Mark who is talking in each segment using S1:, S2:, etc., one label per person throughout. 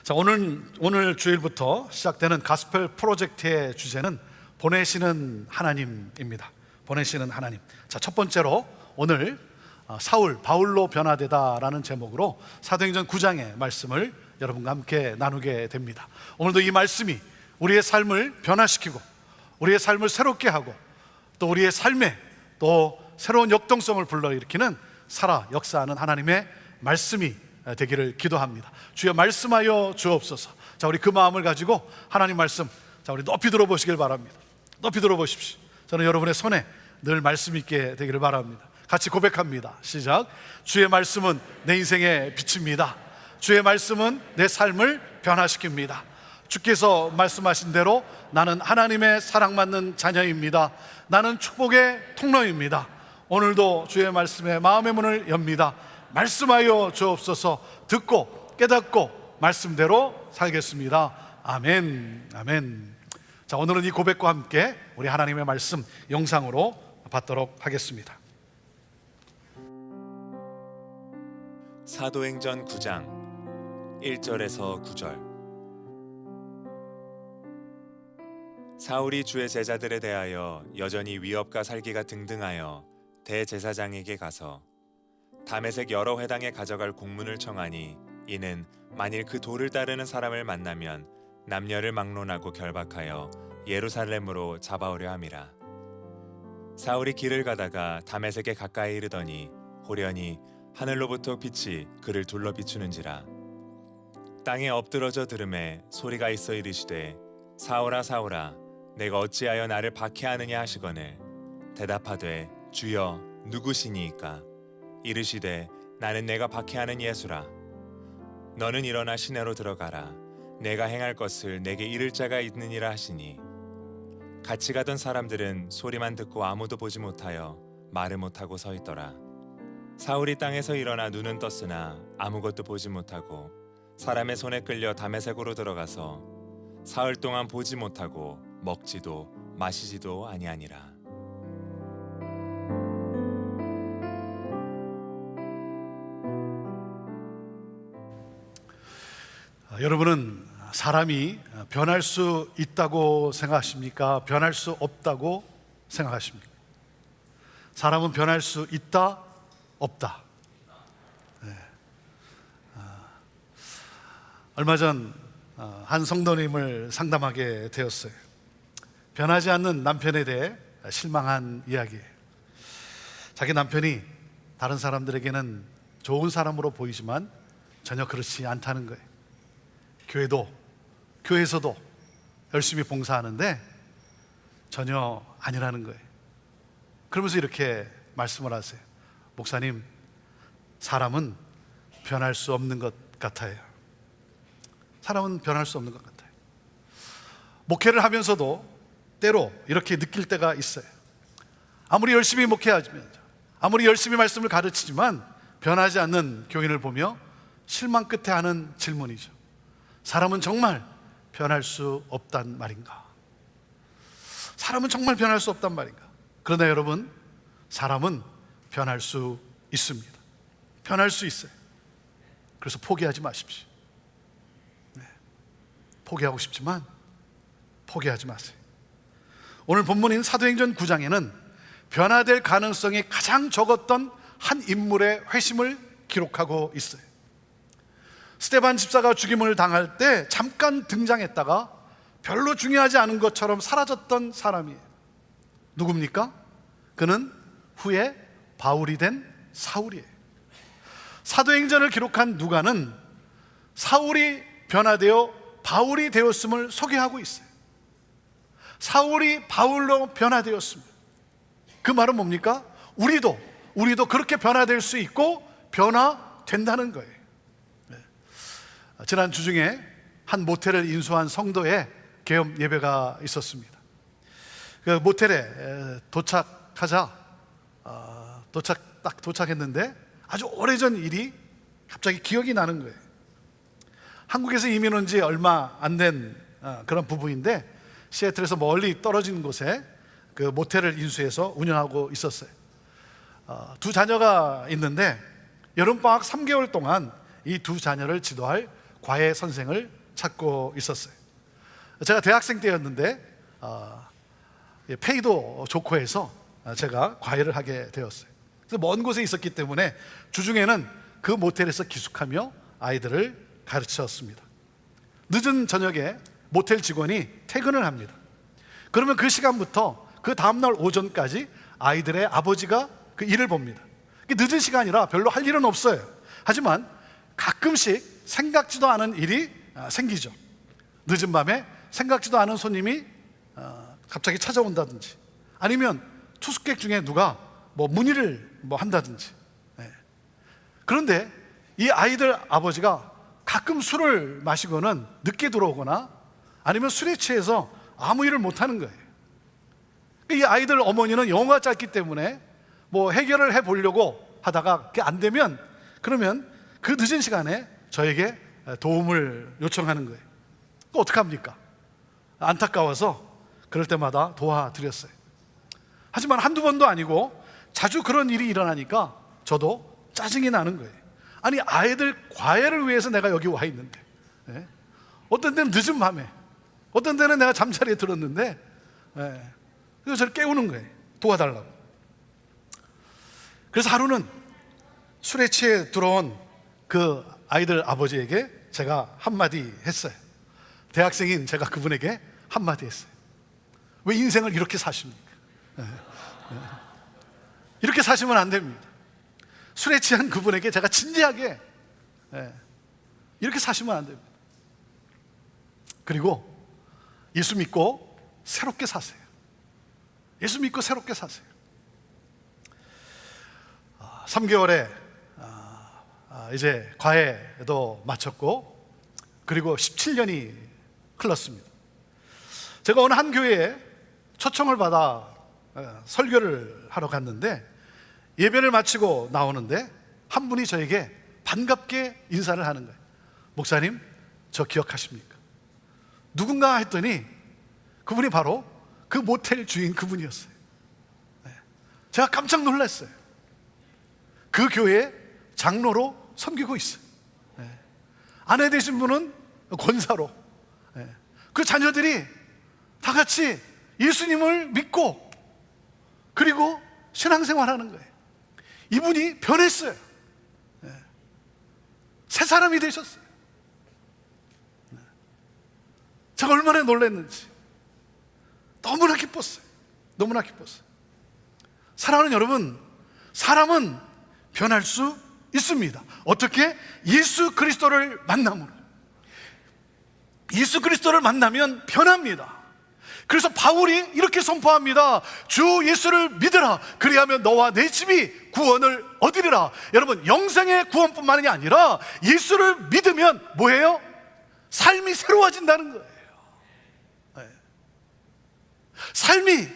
S1: 자, 오늘 주일부터 시작되는 가스펠 프로젝트의 주제는 보내시는 하나님입니다. 보내시는 하나님. 자, 첫 번째로 오늘 바울로 변화되다라는 제목으로 사도행전 9장의 말씀을 여러분과 함께 나누게 됩니다. 오늘도 이 말씀이 우리의 삶을 변화시키고 우리의 삶을 새롭게 하고 또 우리의 삶에 또 새로운 역동성을 불러일으키는 살아 역사하는 하나님의 말씀이 되기를 기도합니다. 주여 말씀하여 주옵소서. 자, 우리 그 마음을 가지고 하나님 말씀, 자, 우리 높이 들어보시길 바랍니다. 높이 들어보십시오. 저는 여러분의 손에 늘 말씀 있게 되기를 바랍니다. 같이 고백합니다. 시작. 주의 말씀은 내 인생의 빛입니다. 주의 말씀은 내 삶을 변화시킵니다. 주께서 말씀하신 대로 나는 하나님의 사랑받는 자녀입니다. 나는 축복의 통로입니다. 오늘도 주의 말씀에 마음의 문을 엽니다. 말씀하여 주옵소서. 듣고 깨닫고 말씀대로 살겠습니다. 아멘. 아멘. 자, 오늘은 이 고백과 함께 우리 하나님의 말씀 영상으로 받도록 하겠습니다.
S2: 사도행전 9장 1절에서 9절. 사울이 주의 제자들에 대하여 여전히 위협과 살기가 등등하여 대제사장에게 가서 다메섹 여러 회당에 가져갈 공문을 청하니, 이는 만일 그 도를 따르는 사람을 만나면 남녀를 막론하고 결박하여 예루살렘으로 잡아오려 함이라. 사울이 길을 가다가 다메섹에 가까이 이르더니 호련히 하늘로부터 빛이 그를 둘러 비추는지라. 땅에 엎드러져 들음에 소리가 있어 이르시되, 사울아 사울아 내가 어찌하여 나를 박해하느냐 하시거늘, 대답하되 주여 누구시니이까? 이르시되 나는 내가 박해하는 예수라. 너는 일어나 시내로 들어가라. 내가 행할 것을 내게 이를 자가 있느니라 하시니, 같이 가던 사람들은 소리만 듣고 아무도 보지 못하여 말을 못하고 서 있더라. 사울이 땅에서 일어나 눈은 떴으나 아무것도 보지 못하고 사람의 손에 끌려 다메섹으로 들어가서 사흘 동안 보지 못하고 먹지도 마시지도 아니하니라.
S1: 여러분은 사람이 변할 수 있다고 생각하십니까? 변할 수 없다고 생각하십니까? 사람은 변할 수 있다, 없다. 네. 얼마 전 한 성도님을 상담하게 되었어요. 변하지 않는 남편에 대해 실망한 이야기예요. 자기 남편이 다른 사람들에게는 좋은 사람으로 보이지만 전혀 그렇지 않다는 거예요. 교회에서도 열심히 봉사하는데 전혀 아니라는 거예요. 그러면서 이렇게 말씀을 하세요. 목사님, 사람은 변할 수 없는 것 같아요. 사람은 변할 수 없는 것 같아요. 목회를 하면서도 때로 이렇게 느낄 때가 있어요. 아무리 열심히 목회하면, 아무리 열심히 말씀을 가르치지만 변하지 않는 교인을 보며 실망 끝에 하는 질문이죠. 사람은 정말 변할 수 없단 말인가? 사람은 정말 변할 수 없단 말인가? 그러나 여러분, 사람은 변할 수 있습니다. 변할 수 있어요. 그래서 포기하지 마십시오. 네. 포기하고 싶지만 포기하지 마세요. 오늘 본문인 사도행전 9장에는 변화될 가능성이 가장 적었던 한 인물의 회심을 기록하고 있어요. 스데반 집사가 죽임을 당할 때 잠깐 등장했다가 별로 중요하지 않은 것처럼 사라졌던 사람이에요. 누굽니까? 그는 후에 바울이 된 사울이에요. 사도행전을 기록한 누가는 사울이 변화되어 바울이 되었음을 소개하고 있어요. 사울이 바울로 변화되었습니다. 그 말은 뭡니까? 우리도 그렇게 변화될 수 있고 변화된다는 거예요. 지난 주중에 한 모텔을 인수한 성도의 개업 예배가 있었습니다. 그 모텔에 도착했는데 아주 오래전 일이 갑자기 기억이 나는 거예요. 한국에서 이민 온 지 얼마 안 된 그런 부부인데 시애틀에서 멀리 떨어진 곳에 그 모텔을 인수해서 운영하고 있었어요. 두 자녀가 있는데 여름방학 3개월 동안 이 두 자녀를 지도할 과외 선생을 찾고 있었어요. 제가 대학생 때였는데 페이도 좋고 해서 제가 과외를 하게 되었어요. 그래서 먼 곳에 있었기 때문에 주중에는 그 모텔에서 기숙하며 아이들을 가르쳤습니다. 늦은 저녁에 모텔 직원이 퇴근을 합니다. 그러면 그 시간부터 그 다음날 오전까지 아이들의 아버지가 그 일을 봅니다. 늦은 시간이라 별로 할 일은 없어요. 하지만 가끔씩 생각지도 않은 일이 생기죠. 늦은 밤에 생각지도 않은 손님이 갑자기 찾아온다든지, 아니면 투숙객 중에 누가 문의를 한다든지. 그런데 이 아이들 아버지가 가끔 술을 마시고는 늦게 들어오거나 아니면 술에 취해서 아무 일을 못하는 거예요. 이 아이들 어머니는 영어가 짧기 때문에 해결을 해보려고 하다가 그게 안 되면, 그러면 그 늦은 시간에 저에게 도움을 요청하는 거예요. 어떡합니까? 안타까워서 그럴 때마다 도와드렸어요. 하지만 한두 번도 아니고 자주 그런 일이 일어나니까 저도 짜증이 나는 거예요. 아니, 아이들 과외를 위해서 내가 여기 와 있는데, 어떤 때는 늦은 밤에, 어떤 때는 내가 잠자리에 들었는데, 그래서 저를 깨우는 거예요. 도와달라고. 그래서 하루는 술에 취해 들어온 그 아이들 아버지에게 제가 한마디 했어요. 대학생인 제가 그분에게 한마디 했어요. 왜 인생을 이렇게 사십니까? 이렇게 사시면 안 됩니다. 술에 취한 그분에게 제가 진지하게, 이렇게 사시면 안 됩니다. 그리고 예수 믿고 새롭게 사세요. 예수 믿고 새롭게 사세요. 3개월에 이제 과외도 마쳤고, 그리고 17년이 흘렀습니다. 제가 어느 한 교회에 초청을 받아 설교를 하러 갔는데, 예배를 마치고 나오는데 한 분이 저에게 반갑게 인사를 하는 거예요. 목사님, 저 기억하십니까? 누군가 했더니 그분이 바로 그 모텔 주인 그분이었어요. 제가 깜짝 놀랐어요. 그 교회 장로로 섬기고 있어요. 아내 되신 분은 권사로. 그 자녀들이 다 같이 예수님을 믿고 그리고 신앙생활하는 거예요. 이분이 변했어요. 새 사람이 되셨어요. 제가 얼마나 놀랐는지 너무나 기뻤어요. 너무나 기뻤어요. 사랑하는 여러분, 사람은 변할 수 있습니다. 어떻게? 예수 그리스도를 만남으로. 예수 그리스도를 만나면 변합니다. 그래서 바울이 이렇게 선포합니다. 주 예수를 믿으라. 그리하면 너와 내 집이 구원을 얻으리라. 여러분, 영생의 구원뿐만이 아니라 예수를 믿으면 뭐예요? 삶이 새로워진다는 거예요. 삶이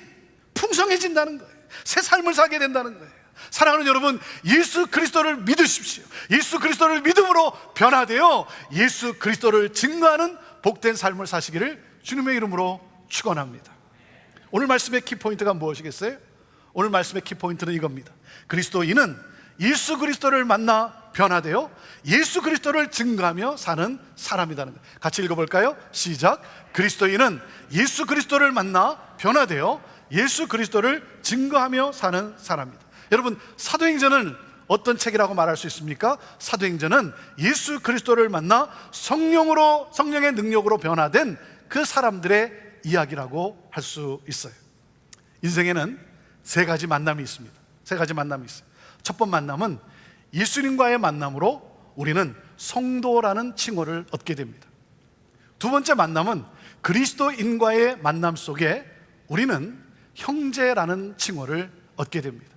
S1: 풍성해진다는 거예요. 새 삶을 살게 된다는 거예요. 사랑하는 여러분, 예수 그리스도를 믿으십시오. 예수 그리스도를 믿음으로 변화되어 예수 그리스도를 증거하는 복된 삶을 사시기를 주님의 이름으로 축원합니다. 오늘 말씀의 키포인트가 무엇이겠어요? 오늘 말씀의 키포인트는 이겁니다. 그리스도인은 예수 그리스도를 만나 변화되어 예수 그리스도를 증거하며 사는 사람이라는 거예요. 같이 읽어볼까요? 시작. 그리스도인은 예수 그리스도를 만나 변화되어 예수 그리스도를 증거하며 사는 사람이다. 여러분, 사도행전은 어떤 책이라고 말할 수 있습니까? 사도행전은 예수 그리스도를 만나 성령의 능력으로 변화된 그 사람들의 이야기라고 할 수 있어요. 인생에는 세 가지 만남이 있습니다. 세 가지 만남이 있어요. 첫 번째 만남은 예수님과의 만남으로 우리는 성도라는 칭호를 얻게 됩니다. 두 번째 만남은 그리스도인과의 만남 속에 우리는 형제라는 칭호를 얻게 됩니다.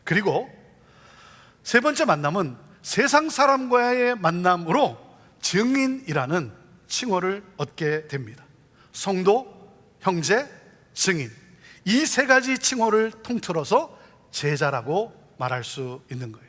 S1: 그리고 세 번째 만남은 세상 사람과의 만남으로 증인이라는 칭호를 얻게 됩니다. 성도, 형제, 증인, 이 세 가지 칭호를 통틀어서 제자라고 말할 수 있는 거예요.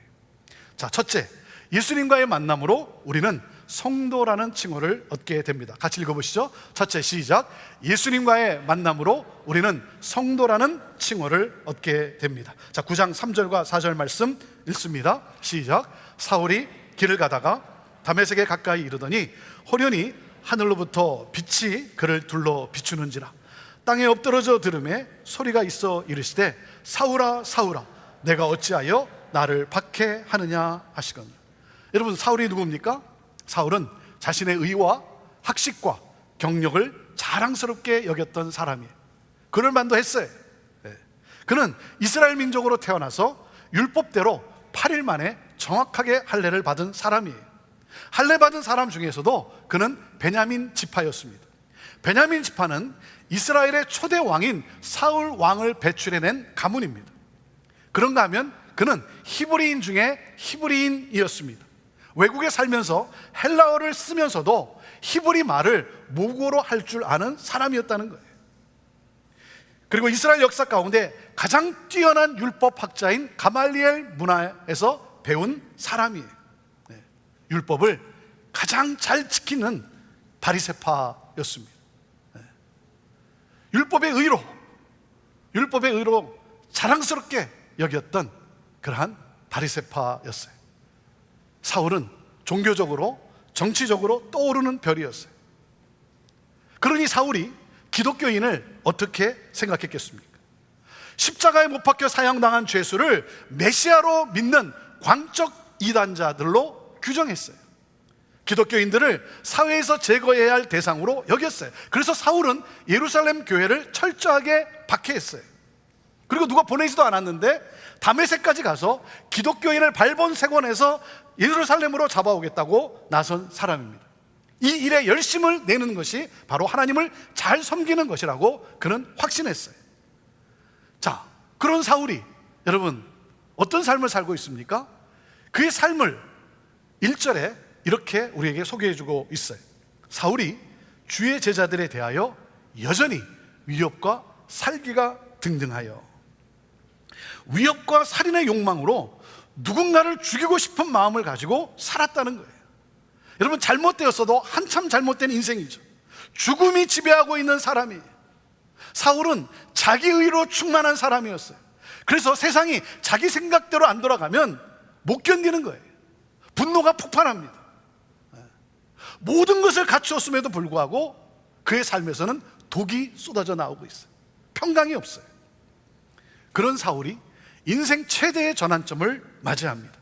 S1: 자, 첫째, 예수님과의 만남으로 우리는 성도라는 칭호를 얻게 됩니다. 같이 읽어보시죠. 첫째, 시작. 예수님과의 만남으로 우리는 성도라는 칭호를 얻게 됩니다. 자, 9장 3절과 4절 말씀 읽습니다. 시작. 사울이 길을 가다가 다메섹에 가까이 이르더니 호련히 하늘로부터 빛이 그를 둘러 비추는지라. 땅에 엎드러져 들음에 소리가 있어 이르시되 사울아 사울아 내가 어찌하여 나를 박해하느냐 하시거늘. 여러분, 사울이 누굽니까? 사울은 자신의 의와 학식과 경력을 자랑스럽게 여겼던 사람이에요. 그럴 만도 했어요. 그는 이스라엘 민족으로 태어나서 율법대로 8일 만에 정확하게 할례를 받은 사람이에요. 할례 받은 사람 중에서도 그는 베냐민 지파였습니다. 베냐민 지파는 이스라엘의 초대 왕인 사울 왕을 배출해낸 가문입니다. 그런가 하면 그는 히브리인 중에 히브리인이었습니다. 외국에 살면서 헬라어를 쓰면서도 히브리 말을 모국어로 할 줄 아는 사람이었다는 거예요. 그리고 이스라엘 역사 가운데 가장 뛰어난 율법학자인 가말리엘 문화에서 배운 사람이에요. 율법을 가장 잘 지키는 바리새파였습니다. 율법의 의로 자랑스럽게 여겼던 그러한 바리새파였어요. 사울은 종교적으로 정치적으로 떠오르는 별이었어요. 그러니 사울이 기독교인을 어떻게 생각했겠습니까? 십자가에 못 박혀 사형당한 죄수를 메시아로 믿는 광적 이단자들로 규정했어요. 기독교인들을 사회에서 제거해야 할 대상으로 여겼어요. 그래서 사울은 예루살렘 교회를 철저하게 박해했어요. 그리고 누가 보내지도 않았는데 다메섹까지 가서 기독교인을 발본색원해서 예루살렘으로 잡아오겠다고 나선 사람입니다. 이 일에 열심을 내는 것이 바로 하나님을 잘 섬기는 것이라고 그는 확신했어요. 자, 그런 사울이 여러분 어떤 삶을 살고 있습니까? 그의 삶을 1절에 이렇게 우리에게 소개해주고 있어요. 사울이 주의 제자들에 대하여 여전히 위협과 살기가 등등하여, 위협과 살인의 욕망으로 누군가를 죽이고 싶은 마음을 가지고 살았다는 거예요. 여러분, 잘못되었어도 한참 잘못된 인생이죠. 죽음이 지배하고 있는 사람이에요. 사울은 자기 의로 충만한 사람이었어요. 그래서 세상이 자기 생각대로 안 돌아가면 못 견디는 거예요. 분노가 폭발합니다. 모든 것을 갖추었음에도 불구하고 그의 삶에서는 독이 쏟아져 나오고 있어요. 평강이 없어요. 그런 사울이 인생 최대의 전환점을 맞이합니다.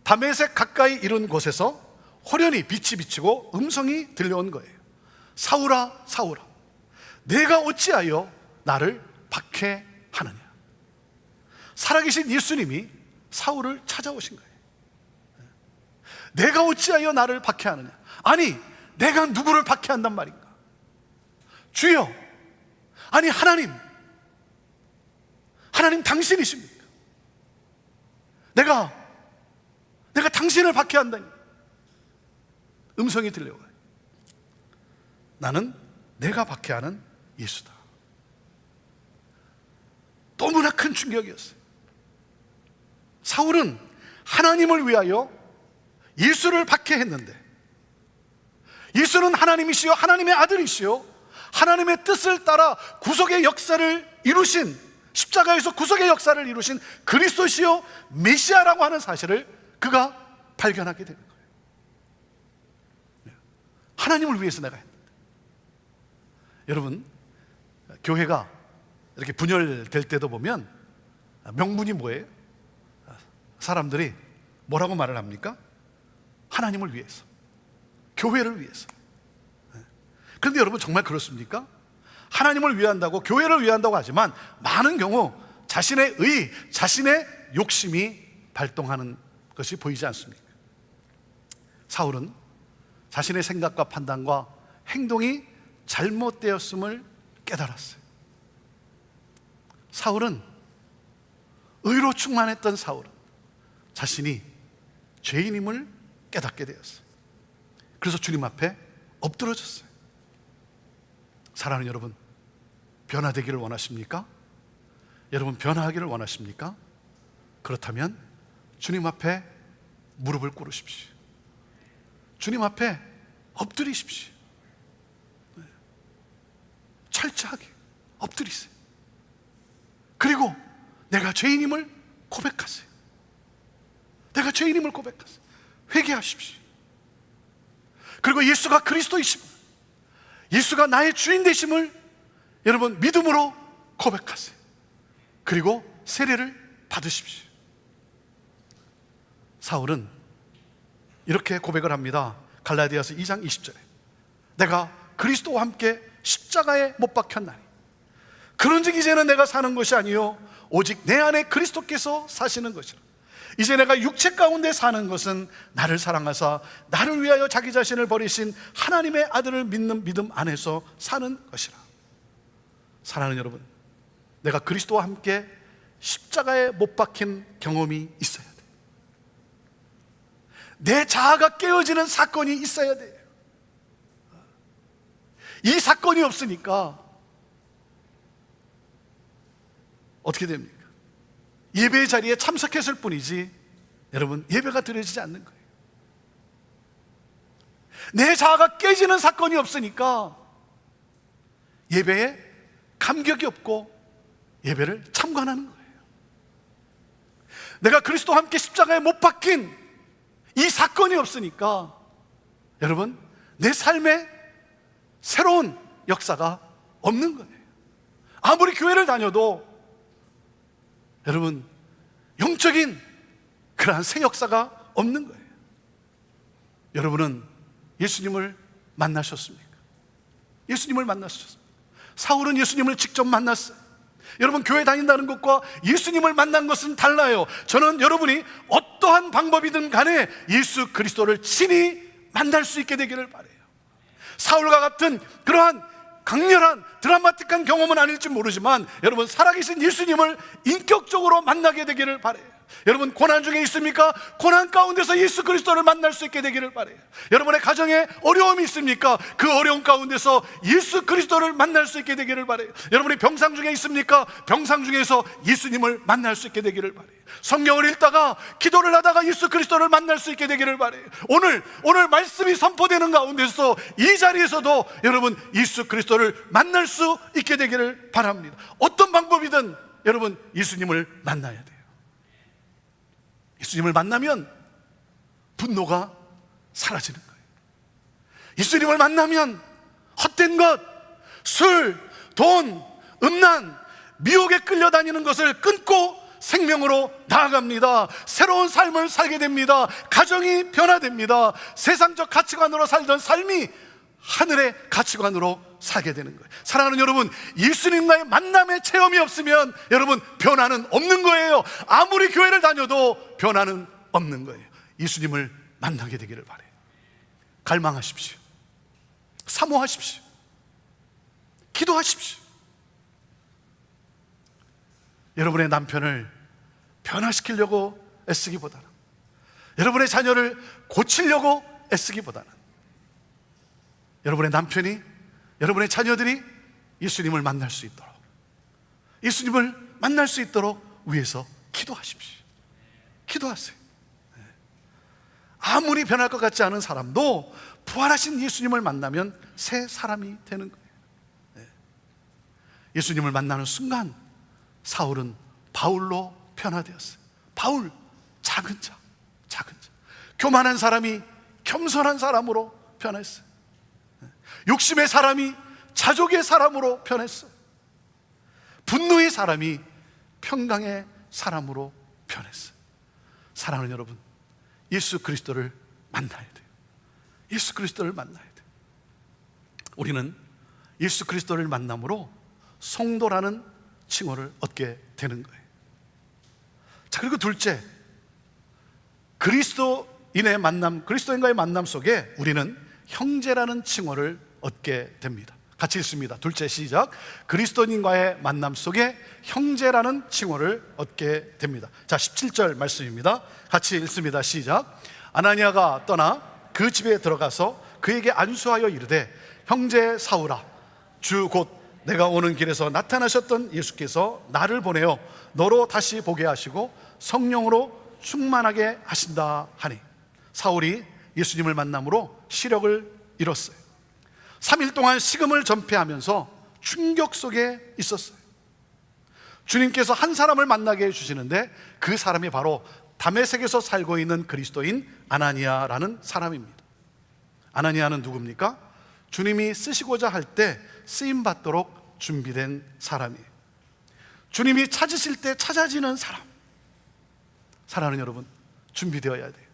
S1: 다메섹 가까이 이른 곳에서 호련히 빛이 비치고 음성이 들려온 거예요. 사울아 사울아 내가 어찌하여 나를 박해하느냐. 살아계신 예수님이 사울을 찾아오신 거예요. 내가 어찌하여 나를 박해하느냐. 아니, 내가 누구를 박해한단 말인가? 주여, 아니 하나님 당신이십니까? 내가 당신을 박해한다니. 음성이 들려와요. 나는 내가 박해하는 예수다. 너무나 큰 충격이었어요. 사울은 하나님을 위하여 예수를 박해했는데, 예수는 하나님이시요 하나님의 아들이시요 하나님의 뜻을 따라 구속의 역사를 이루신, 십자가에서 구속의 역사를 이루신 그리스도시요 메시아라고 하는 사실을 그가 발견하게 되는 거예요. 하나님을 위해서 내가 했는데. 여러분, 교회가 이렇게 분열될 때도 보면 명분이 뭐예요? 사람들이 뭐라고 말을 합니까? 하나님을 위해서, 교회를 위해서. 그런데 여러분, 정말 그렇습니까? 하나님을 위한다고, 교회를 위한다고 하지만 많은 경우 자신의 의, 자신의 욕심이 발동하는 것이 보이지 않습니까? 사울은 자신의 생각과 판단과 행동이 잘못되었음을 깨달았어요. 사울은, 의로 충만했던 사울은 자신이 죄인임을 깨닫게 되었어요. 그래서 주님 앞에 엎드러졌어요. 사랑하는 여러분, 변화되기를 원하십니까? 여러분, 변화하기를 원하십니까? 그렇다면 주님 앞에 무릎을 꿇으십시오. 주님 앞에 엎드리십시오. 철저하게 엎드리세요. 그리고 내가 죄인임을 고백하세요. 내가 죄인임을 고백하세요. 회개하십시오. 그리고 예수가 그리스도이심을, 예수가 나의 주인 되심을 여러분 믿음으로 고백하세요. 그리고 세례를 받으십시오. 사울은 이렇게 고백을 합니다. 갈라디아서 2장 20절에 내가 그리스도와 함께 십자가에 못 박혔나니 그런즉 이제는 내가 사는 것이 아니요 오직 내 안에 그리스도께서 사시는 것이라. 이제 내가 육체 가운데 사는 것은 나를 사랑하사 나를 위하여 자기 자신을 버리신 하나님의 아들을 믿는 믿음 안에서 사는 것이라. 사랑하는 여러분, 내가 그리스도와 함께 십자가에 못 박힌 경험이 있어야 돼요. 내 자아가 깨어지는 사건이 있어야 돼요. 이 사건이 없으니까 어떻게 됩니까? 예배의 자리에 참석했을 뿐이지 여러분 예배가 드려지지 않는 거예요. 내 자아가 깨지는 사건이 없으니까 예배에 감격이 없고 예배를 참관하는 거예요. 내가 그리스도와 함께 십자가에 못 박힌 이 사건이 없으니까 여러분 내 삶에 새로운 역사가 없는 거예요. 아무리 교회를 다녀도 여러분 영적인 그러한 새 역사가 없는 거예요. 여러분은 예수님을 만나셨습니까? 예수님을 만나셨습니까? 사울은 예수님을 직접 만났어요. 여러분 교회 다닌다는 것과 예수님을 만난 것은 달라요. 저는 여러분이 어떠한 방법이든 간에 예수 그리스도를 친히 만날 수 있게 되기를 바라요. 사울과 같은 그러한 강렬한 드라마틱한 경험은 아닐지 모르지만 여러분 살아계신 예수님을 인격적으로 만나게 되기를 바라요. 여러분 고난 중에 있습니까? 고난 가운데서 예수 그리스도를 만날 수 있게 되기를 바라요. 여러분의 가정에 어려움이 있습니까? 그 어려움 가운데서 예수 그리스도를 만날 수 있게 되기를 바라요. 여러분이 병상 중에 있습니까? 병상 중에서 예수님을 만날 수 있게 되기를 바라요. 성경을 읽다가 기도를 하다가 예수 그리스도를 만날 수 있게 되기를 바라요. 오늘 말씀이 선포되는 가운데서 이 자리에서도 여러분 예수 그리스도를 만날 수 있게 되기를 바랍니다. 어떤 방법이든 여러분 예수님을 만나야 돼요. 예수님을 만나면 분노가 사라지는 거예요. 예수님을 만나면 헛된 것, 술, 돈, 음란, 미혹에 끌려다니는 것을 끊고 생명으로 나아갑니다. 새로운 삶을 살게 됩니다. 가정이 변화됩니다. 세상적 가치관으로 살던 삶이 하늘의 가치관으로 살게 되는 거예요. 사랑하는 여러분, 예수님과의 만남의 체험이 없으면 여러분 변화는 없는 거예요. 아무리 교회를 다녀도 변화는 없는 거예요. 예수님을 만나게 되기를 바라요. 갈망하십시오. 사모하십시오. 기도하십시오. 여러분의 남편을 변화시키려고 애쓰기보다는, 여러분의 자녀를 고치려고 애쓰기보다는 여러분의 남편이, 여러분의 자녀들이 예수님을 만날 수 있도록, 예수님을 만날 수 있도록 위해서 기도하십시오. 기도하세요. 아무리 변할 것 같지 않은 사람도 부활하신 예수님을 만나면 새 사람이 되는 거예요. 예수님을 만나는 순간 사울은 바울로 변화되었어요. 바울, 작은 자. 교만한 사람이 겸손한 사람으로 변했어요. 욕심의 사람이 자족의 사람으로 변했어요. 분노의 사람이 평강의 사람으로 변했어요. 사랑하는 여러분, 예수 그리스도를 만나야 돼요. 예수 그리스도를 만나야 돼요. 우리는 예수 그리스도를 만남으로 성도라는 칭호를 얻게 되는 거예요. 자, 그리고 둘째, 그리스도인의 만남, 그리스도인과의 만남 속에 우리는 형제라는 칭호를 얻게 됩니다. 같이 읽습니다. 둘째 시작. 그리스도인과의 만남 속에 형제라는 칭호를 얻게 됩니다. 자, 17절 말씀입니다. 같이 읽습니다. 시작. 아나니아가 떠나 그 집에 들어가서 그에게 안수하여 이르되 형제 사울아, 주 곧 내가 오는 길에서 나타나셨던 예수께서 나를 보내어 너로 다시 보게 하시고 성령으로 충만하게 하신다 하니, 사울이 예수님을 만남으로 시력을 잃었어요. 3일 동안 식음을 전폐하면서 충격 속에 있었어요. 주님께서 한 사람을 만나게 해주시는데 그 사람이 바로 다메섹에서 살고 있는 그리스도인 아나니아라는 사람입니다. 아나니아는 누굽니까? 주님이 쓰시고자 할 때 쓰임받도록 준비된 사람이에요. 주님이 찾으실 때 찾아지는 사람. 사랑하는 여러분, 준비되어야 돼요.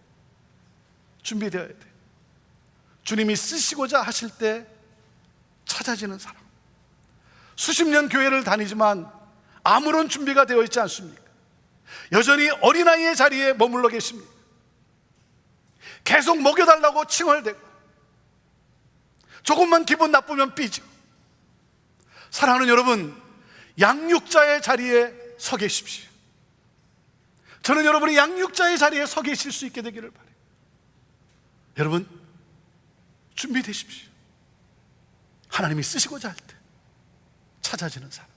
S1: 준비되어야 돼요. 주님이 쓰시고자 하실 때 찾아지는 사람. 수십 년 교회를 다니지만 아무런 준비가 되어 있지 않습니까? 여전히 어린아이의 자리에 머물러 계십니다. 계속 먹여달라고 칭얼대고, 조금만 기분 나쁘면 삐지고. 사랑하는 여러분, 양육자의 자리에 서 계십시오. 저는 여러분이 양육자의 자리에 서 계실 수 있게 되기를 바라요. 여러분, 준비되십시오. 하나님이 쓰시고자 할 때 찾아지는 사람.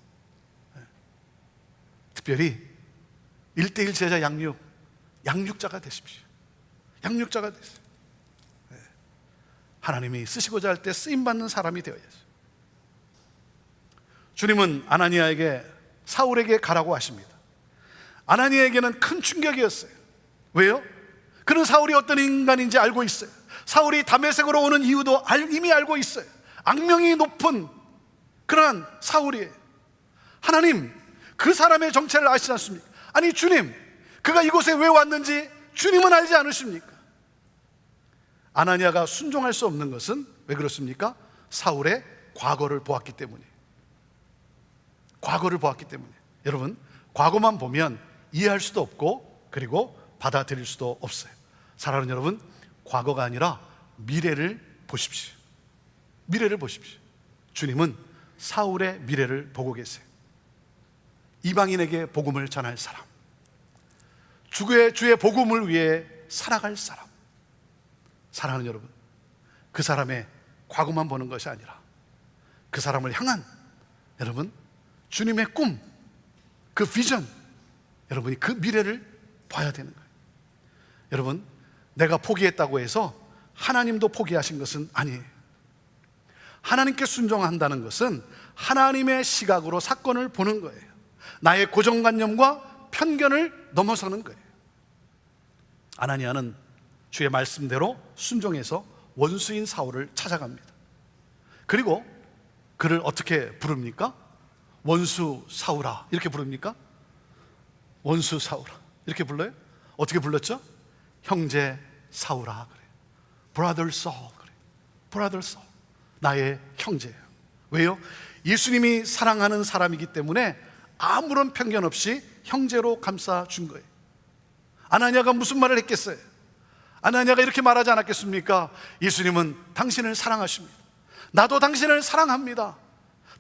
S1: 특별히 1:1 제자 양육자가 되십시오. 양육자가 되세요. 하나님이 쓰시고자 할 때 쓰임받는 사람이 되어야죠. 주님은 아나니아에게 사울에게 가라고 하십니다. 아나니아에게는 큰 충격이었어요. 왜요? 그는 사울이 어떤 인간인지 알고 있어요. 사울이 다메섹으로 오는 이유도 이미 알고 있어요. 악명이 높은 그러한 사울이에요. 하나님, 그 사람의 정체를 아시지 않습니까? 아니 주님, 그가 이곳에 왜 왔는지 주님은 알지 않으십니까? 아나니아가 순종할 수 없는 것은 왜 그렇습니까? 사울의 과거를 보았기 때문이에요. 과거를 보았기 때문이에요. 여러분, 과거만 보면 이해할 수도 없고 그리고 받아들일 수도 없어요. 사랑하는 여러분, 과거가 아니라 미래를 보십시오. 미래를 보십시오. 주님은 사울의 미래를 보고 계세요. 이방인에게 복음을 전할 사람, 주의 복음을 위해 살아갈 사람. 사랑하는 여러분, 그 사람의 과거만 보는 것이 아니라 그 사람을 향한 여러분 주님의 꿈, 그 비전, 여러분이 그 미래를 봐야 되는 거예요. 여러분, 내가 포기했다고 해서 하나님도 포기하신 것은 아니에요. 하나님께 순종한다는 것은 하나님의 시각으로 사건을 보는 거예요. 나의 고정관념과 편견을 넘어서는 거예요. 아나니아는 주의 말씀대로 순종해서 원수인 사울을 찾아갑니다. 그리고 그를 어떻게 부릅니까? 원수 사울아, 이렇게 부릅니까? 원수 사울아, 이렇게 불러요? 어떻게 불렀죠? 형제 사울아, 그래요. Brother Saul, 그래요. Brother Saul, 나의 형제예요. 왜요? 예수님이 사랑하는 사람이기 때문에 아무런 편견 없이 형제로 감싸준 거예요. 아나니아가 무슨 말을 했겠어요? 아나니아가 이렇게 말하지 않았겠습니까? 예수님은 당신을 사랑하십니다. 나도 당신을 사랑합니다.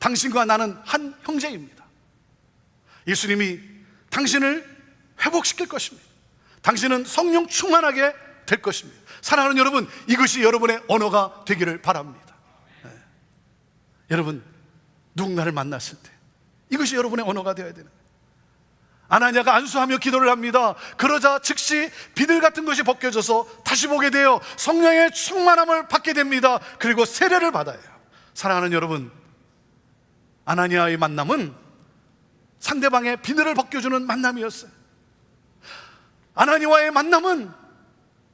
S1: 당신과 나는 한 형제입니다. 예수님이 당신을 회복시킬 것입니다. 당신은 성령 충만하게 될 것입니다. 사랑하는 여러분, 이것이 여러분의 언어가 되기를 바랍니다. 여러분, 누군가를 만났을 때 이것이 여러분의 언어가 되어야 되는 거예요. 아나니아가 안수하며 기도를 합니다. 그러자 즉시 비늘 같은 것이 벗겨져서 다시 보게 되어 성령의 충만함을 받게 됩니다. 그리고 세례를 받아요. 사랑하는 여러분, 아나니아의 만남은 상대방의 비늘을 벗겨주는 만남이었어요. 아나니아와의 만남은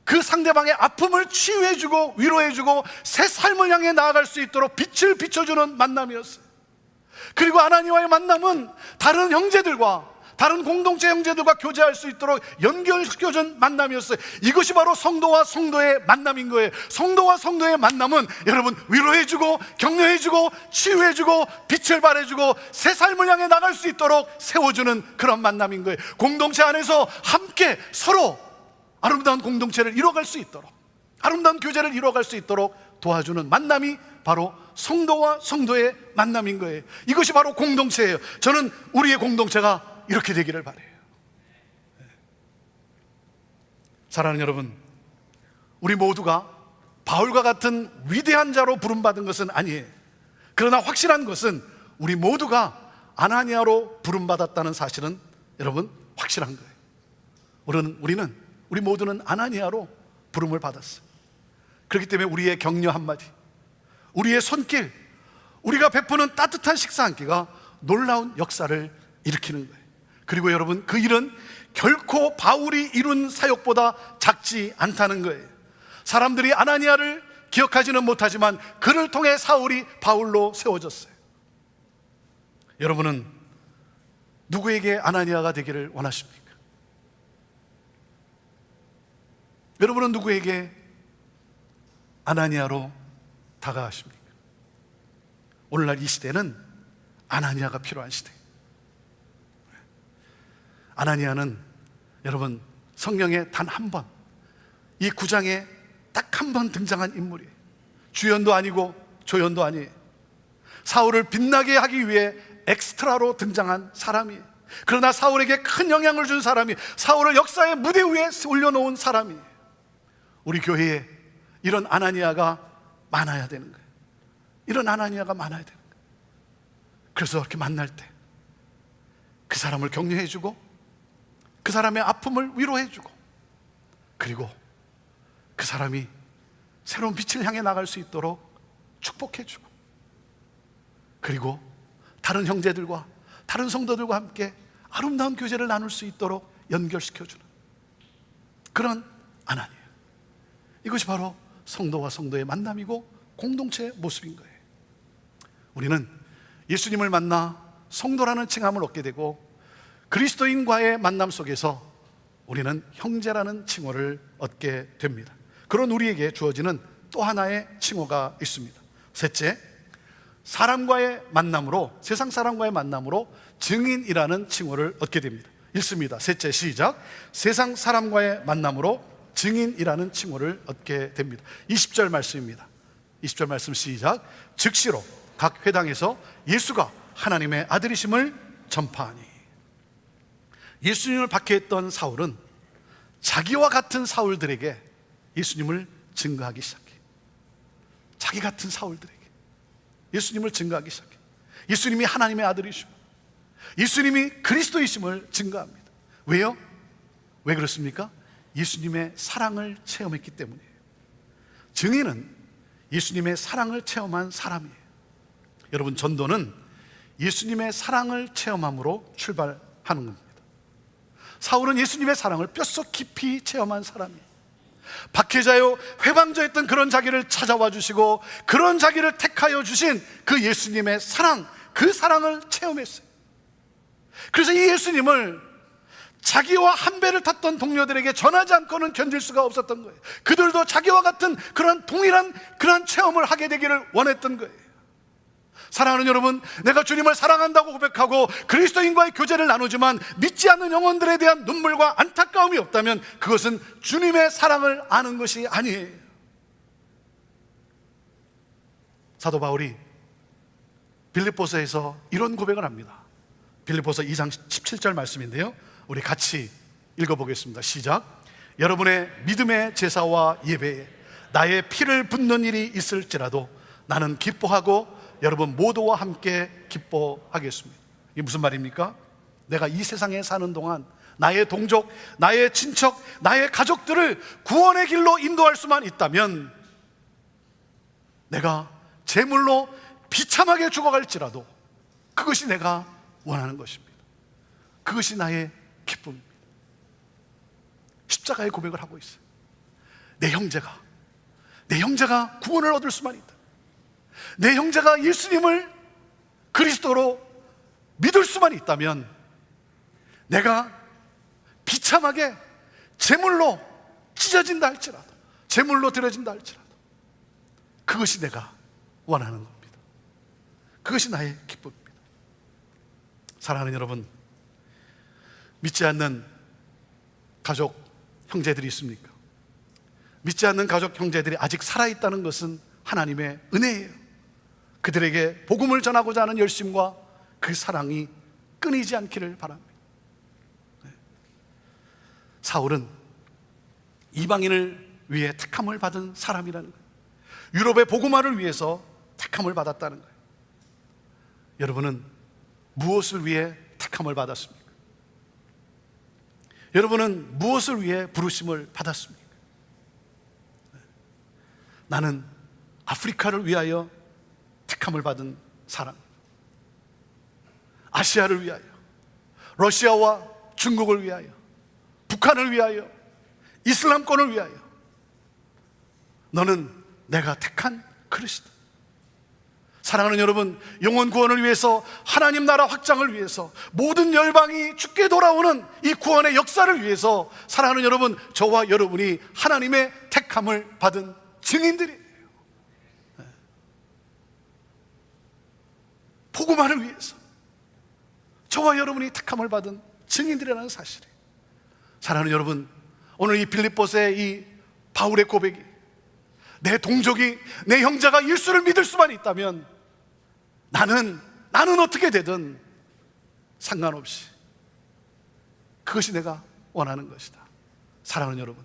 S1: 그 상대방의 아픔을 치유해주고 위로해주고 새 삶을 향해 나아갈 수 있도록 빛을 비춰주는 만남이었어요. 그리고 아나니아와의 만남은 다른 형제들과, 다른 공동체 형제들과 교제할 수 있도록 연결시켜준 만남이었어요. 이것이 바로 성도와 성도의 만남인 거예요. 성도와 성도의 만남은 여러분 위로해주고 격려해주고 치유해주고 빛을 발해주고 새 삶을 향해 나갈 수 있도록 세워주는 그런 만남인 거예요. 공동체 안에서 함께 서로 아름다운 공동체를 이뤄갈 수 있도록, 아름다운 교제를 이뤄갈 수 있도록 도와주는 만남이 바로 성도와 성도의 만남인 거예요. 이것이 바로 공동체예요. 저는 우리의 공동체가 이렇게 되기를 바라요. 사랑하는 여러분, 우리 모두가 바울과 같은 위대한 자로 부름받은 것은 아니에요. 그러나 확실한 것은 우리 모두가 아나니아로 부름받았다는 사실은 여러분 확실한 거예요. 우리 모두는 아나니아로 부름을 받았어요. 그렇기 때문에 우리의 격려 한마디, 우리의 손길, 우리가 베푸는 따뜻한 식사 한 끼가 놀라운 역사를 일으키는 거예요. 그리고 여러분, 그 일은 결코 바울이 이룬 사역보다 작지 않다는 거예요. 사람들이 아나니아를 기억하지는 못하지만 그를 통해 사울이 바울로 세워졌어요. 여러분은 누구에게 아나니아가 되기를 원하십니까? 여러분은 누구에게 아나니아로 다가가십니까? 오늘날 이 시대는 아나니아가 필요한 시대예요. 아나니아는 여러분 성경에 단 한 번, 이 9장에 딱 한 번 등장한 인물이에요. 주연도 아니고 조연도 아니에요. 사울을 빛나게 하기 위해 엑스트라로 등장한 사람이에요. 그러나 사울에게 큰 영향을 준 사람이, 사울을 역사의 무대 위에 올려놓은 사람이에요. 우리 교회에 이런 아나니아가 많아야 되는 거예요. 이런 아나니아가 많아야 되는 거예요. 그래서 이렇게 만날 때 그 사람을 격려해주고 그 사람의 아픔을 위로해주고, 그리고 그 사람이 새로운 빛을 향해 나갈 수 있도록 축복해주고, 그리고 다른 형제들과 다른 성도들과 함께 아름다운 교제를 나눌 수 있도록 연결시켜주는 그런 아나니아. 이것이 바로 성도와 성도의 만남이고 공동체의 모습인 거예요. 우리는 예수님을 만나 성도라는 칭함을 얻게 되고 그리스도인과의 만남 속에서 우리는 형제라는 칭호를 얻게 됩니다. 그런 우리에게 주어지는 또 하나의 칭호가 있습니다. 셋째, 사람과의 만남으로, 세상 사람과의 만남으로 증인이라는 칭호를 얻게 됩니다. 읽습니다. 셋째, 시작. 세상 사람과의 만남으로 증인이라는 칭호를 얻게 됩니다. 20절 말씀입니다. 20절 말씀 시작. 즉시로 각 회당에서 예수가 하나님의 아들이심을 전파하니. 예수님을 박해했던 사울은 자기와 같은 사울들에게 예수님을 증거하기 시작해. 자기 같은 사울들에게 예수님을 증거하기 시작해. 예수님이 하나님의 아들이시고 예수님이 그리스도이심을 증거합니다. 왜요? 왜 그렇습니까? 예수님의 사랑을 체험했기 때문이에요. 증인은 예수님의 사랑을 체험한 사람이에요. 여러분, 전도는 예수님의 사랑을 체험함으로 출발하는 겁니다. 사울은 예수님의 사랑을 뼛속 깊이 체험한 사람이에요. 박해자요 회방자였던 그런 자기를 찾아와 주시고 그런 자기를 택하여 주신 그 예수님의 사랑, 그 사랑을 체험했어요. 그래서 이 예수님을 자기와 한 배를 탔던 동료들에게 전하지 않고는 견딜 수가 없었던 거예요. 그들도 자기와 같은 그런 동일한 그런 체험을 하게 되기를 원했던 거예요. 사랑하는 여러분, 내가 주님을 사랑한다고 고백하고 그리스도인과의 교제를 나누지만 믿지 않는 영혼들에 대한 눈물과 안타까움이 없다면 그것은 주님의 사랑을 아는 것이 아니에요. 사도 바울이 빌립보서에서 이런 고백을 합니다. 빌립보서 2장 17절 말씀인데요, 우리 같이 읽어보겠습니다. 시작. 여러분의 믿음의 제사와 예배에 나의 피를 붓는 일이 있을지라도 나는 기뻐하고 여러분 모두와 함께 기뻐하겠습니다. 이게 무슨 말입니까? 내가 이 세상에 사는 동안 나의 동족, 나의 친척, 나의 가족들을 구원의 길로 인도할 수만 있다면 내가 제물로 비참하게 죽어갈지라도 그것이 내가 원하는 것입니다. 그것이 나의 기쁨입니다. 십자가의 고백을 하고 있어요. 내 형제가 구원을 얻을 수만 있다. 내 형제가 예수님을 그리스도로 믿을 수만 있다면 내가 비참하게 제물로 찢어진다 할지라도, 제물로 드려진다 할지라도 그것이 내가 원하는 겁니다. 그것이 나의 기쁨입니다. 사랑하는 여러분, 믿지 않는 가족 형제들이 있습니까? 믿지 않는 가족 형제들이 아직 살아있다는 것은 하나님의 은혜예요. 그들에게 복음을 전하고자 하는 열심과 그 사랑이 끊이지 않기를 바랍니다. 사울은 이방인을 위해 택함을 받은 사람이라는 거예요. 유럽의 복음화를 위해서 택함을 받았다는 거예요. 여러분은 무엇을 위해 택함을 받았습니까? 여러분은 무엇을 위해 부르심을 받았습니까? 나는 아프리카를 위하여 택함을 받은 사람, 아시아를 위하여, 러시아와 중국을 위하여, 북한을 위하여, 이슬람권을 위하여. 너는 내가 택한 그릇이다. 사랑하는 여러분, 영혼 구원을 위해서, 하나님 나라 확장을 위해서, 모든 열방이 주께 돌아오는 이 구원의 역사를 위해서, 사랑하는 여러분, 저와 여러분이 하나님의 택함을 받은 증인들이에요. 복음화를 위해서 저와 여러분이 택함을 받은 증인들이라는 사실이에요. 사랑하는 여러분, 오늘 이 빌립보서의 이 바울의 고백이, 내 동족이, 내 형제가 예수를 믿을 수만 있다면 나는 어떻게 되든 상관없이 그것이 내가 원하는 것이다. 사랑하는 여러분,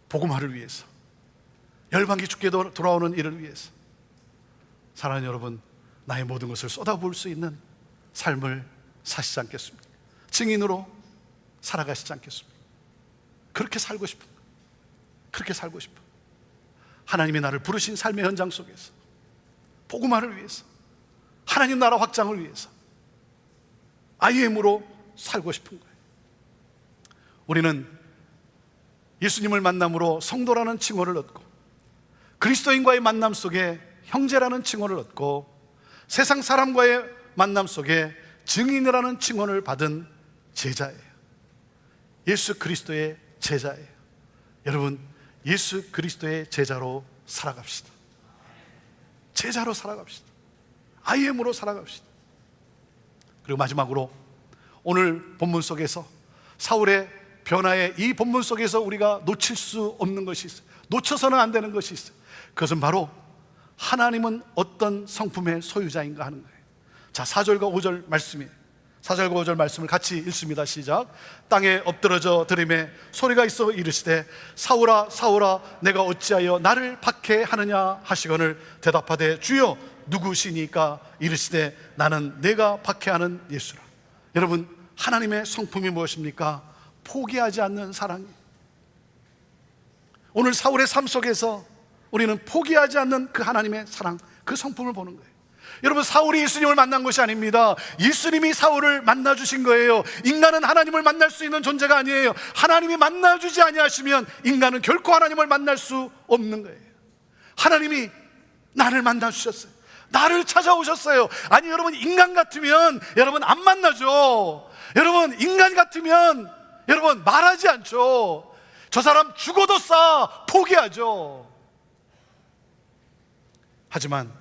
S1: 복음화를 위해서, 열방기 주께 돌아오는 일을 위해서, 사랑하는 여러분, 나의 모든 것을 쏟아부을 수 있는 삶을 사시지 않겠습니까? 증인으로 살아가시지 않겠습니까? 그렇게 살고 싶은, 그렇게 살고 싶어. 하나님이 나를 부르신 삶의 현장 속에서 복음화를 위해서, 하나님 나라 확장을 위해서 IM으로 살고 싶은 거예요. 우리는 예수님을 만남으로 성도라는 칭호를 얻고, 그리스도인과의 만남 속에 형제라는 칭호를 얻고, 세상 사람과의 만남 속에 증인이라는 칭호를 받은 제자예요. 예수 그리스도의 제자예요. 여러분, 예수 그리스도의 제자로 살아갑시다. 제자로 살아갑시다. IM으로 살아갑시다. 그리고 마지막으로 오늘 본문 속에서, 사울의 변화의 이 본문 속에서 우리가 놓칠 수 없는 것이 있어요. 놓쳐서는 안 되는 것이 있어요. 그것은 바로 하나님은 어떤 성품의 소유자인가 하는 거예요. 자, 4절과 5절 말씀이에요. 4절과 5절 말씀을 같이 읽습니다. 시작. 땅에 엎드러져 들음에 소리가 있어 이르시되 사울아 사울아 내가 어찌하여 나를 박해하느냐 하시거늘 대답하되 주여 누구시니까 이르시되 나는 내가 박해하는 예수라. 여러분, 하나님의 성품이 무엇입니까? 포기하지 않는 사랑이에요. 오늘 사울의 삶 속에서 우리는 포기하지 않는 그 하나님의 사랑, 그 성품을 보는 거예요. 여러분, 사울이 예수님을 만난 것이 아닙니다. 예수님이 사울을 만나주신 거예요. 인간은 하나님을 만날 수 있는 존재가 아니에요. 하나님이 만나주지 아니하시면 인간은 결코 하나님을 만날 수 없는 거예요. 하나님이 나를 만나주셨어요. 나를 찾아오셨어요. 아니, 여러분, 인간 같으면 여러분 안 만나죠. 여러분, 인간 같으면 여러분 말하지 않죠. 저 사람 죽어도 싸 포기하죠. 하지만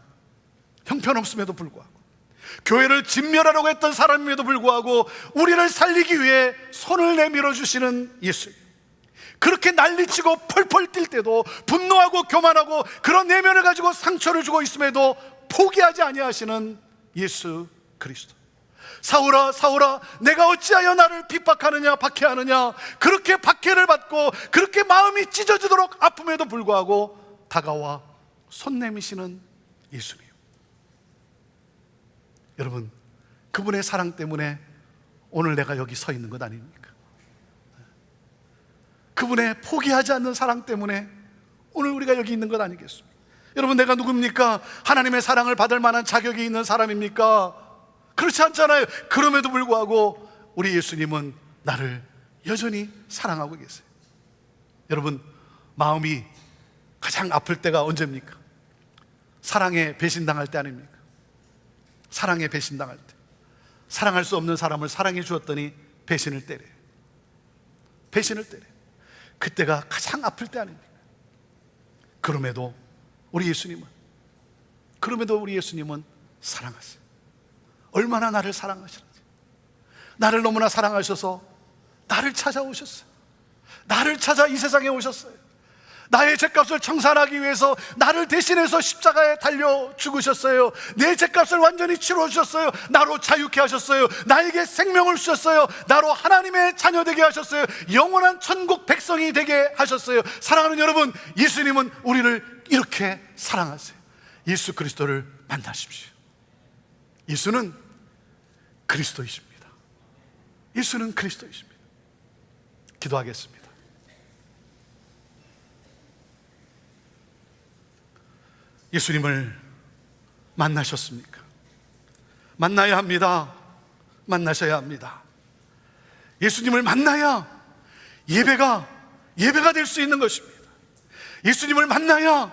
S1: 형편없음에도 불구하고, 교회를 진멸하려고 했던 사람임에도 불구하고 우리를 살리기 위해 손을 내밀어 주시는 예수, 그렇게 난리치고 펄펄 뛸 때도, 분노하고 교만하고 그런 내면을 가지고 상처를 주고 있음에도 포기하지 아니하시는 예수 그리스도. 사울아 사울아 내가 어찌하여 나를 핍박하느냐 박해하느냐, 그렇게 박해를 받고 그렇게 마음이 찢어지도록 아픔에도 불구하고 다가와 손 내미시는 예수님. 여러분, 그분의 사랑 때문에 오늘 내가 여기 서 있는 것 아닙니까? 그분의 포기하지 않는 사랑 때문에 오늘 우리가 여기 있는 것 아니겠습니까? 여러분, 내가 누굽니까? 하나님의 사랑을 받을 만한 자격이 있는 사람입니까? 그렇지 않잖아요. 그럼에도 불구하고 우리 예수님은 나를 여전히 사랑하고 계세요. 여러분, 마음이 가장 아플 때가 언제입니까? 사랑에 배신당할 때 아닙니까? 사랑에 배신당할 때, 사랑할 수 없는 사람을 사랑해 주었더니 배신을 때려요. 배신을 때려요. 그때가 가장 아플 때 아닙니까? 그럼에도 우리 예수님은 사랑하세요. 얼마나 나를 사랑하시는지. 나를 너무나 사랑하셔서 나를 찾아오셨어요. 나를 찾아 이 세상에 오셨어요. 나의 죄값을 청산하기 위해서 나를 대신해서 십자가에 달려 죽으셨어요. 내 죄값을 완전히 치러 주셨어요. 나로 자유케 하셨어요. 나에게 생명을 주셨어요. 나로 하나님의 자녀 되게 하셨어요. 영원한 천국 백성이 되게 하셨어요. 사랑하는 여러분, 예수님은 우리를 이렇게 사랑하세요. 예수 그리스도를 만나십시오. 예수는 그리스도이십니다. 예수는 그리스도이십니다. 기도하겠습니다. 예수님을 만나셨습니까? 만나야 합니다. 만나셔야 합니다. 예수님을 만나야 예배가 될 수 있는 것입니다. 예수님을 만나야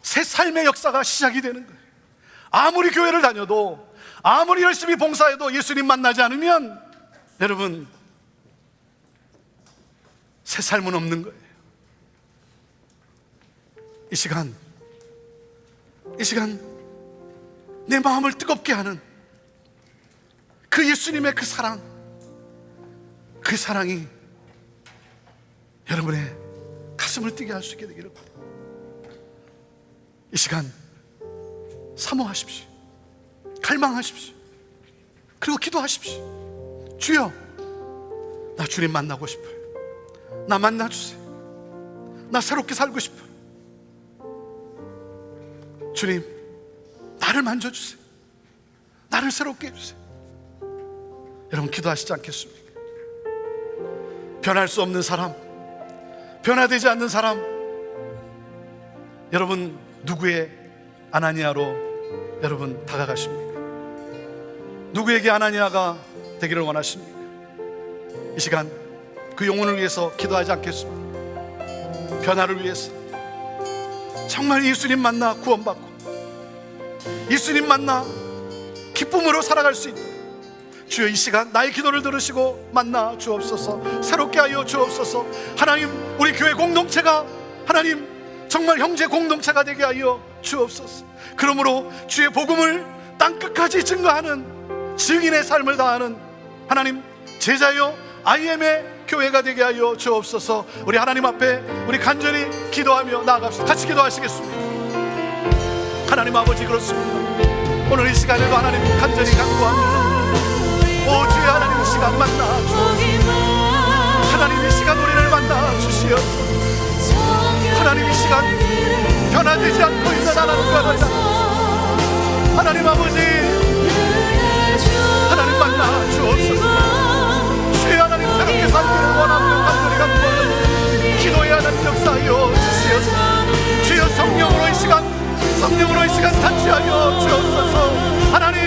S1: 새 삶의 역사가 시작이 되는 거예요. 아무리 교회를 다녀도, 아무리 열심히 봉사해도 예수님 만나지 않으면 여러분 새 삶은 없는 거예요. 이 시간 내 마음을 뜨겁게 하는 그 예수님의 그 사랑이 여러분의 가슴을 뛰게 할 수 있게 되기를 바랍니다. 이 시간 사모하십시오. 갈망하십시오. 그리고 기도하십시오. 주여, 나 주님 만나고 싶어요. 나 만나주세요. 나 새롭게 살고 싶어요. 주님, 나를 만져주세요. 나를 새롭게 해주세요. 여러분 기도하시지 않겠습니까? 변할 수 없는 사람, 변화되지 않는 사람, 여러분 누구의 아나니아로 여러분 다가가십니까? 누구에게 아나니아가 되기를 원하십니까? 이 시간 그 영혼을 위해서 기도하지 않겠습니까? 변화를 위해서 정말 예수님 만나 구원받고 예수님 만나 기쁨으로 살아갈 수 있도록 주여 이 시간 나의 기도를 들으시고 만나 주옵소서. 새롭게 하여 주옵소서. 하나님, 우리 교회 공동체가 하나님 정말 형제 공동체가 되게 하여 주옵소서. 그러므로 주의 복음을 땅끝까지 증거하는 증인의 삶을 다하는 하나님 제자여 IM의 교회가 되게 하여 주옵소서. 우리 하나님 앞에 우리 간절히 기도하며 나아갑시다. 같이 기도하시겠습니다. 하나님 아버지, 그렇습니다. 오늘 이 시간에도 하나님 간절히 간구합니다. 오 주의 하나님, 이 시간 만나 주옵소서. 하나님 이 시간 우리를 만나 주시옵소서. 하나님 이 시간 변화되지 않고 있는 하나님과 하나님, 하나님 아버지, 하나님 만나 주옵소서. 주의 하나님 새롭게 살기를 원하며 간절히 간구하며 기도의 하나님 역사하여 주시옵소서. 주여 성령으로 이 시간 타치하여 주옵소서. 하나님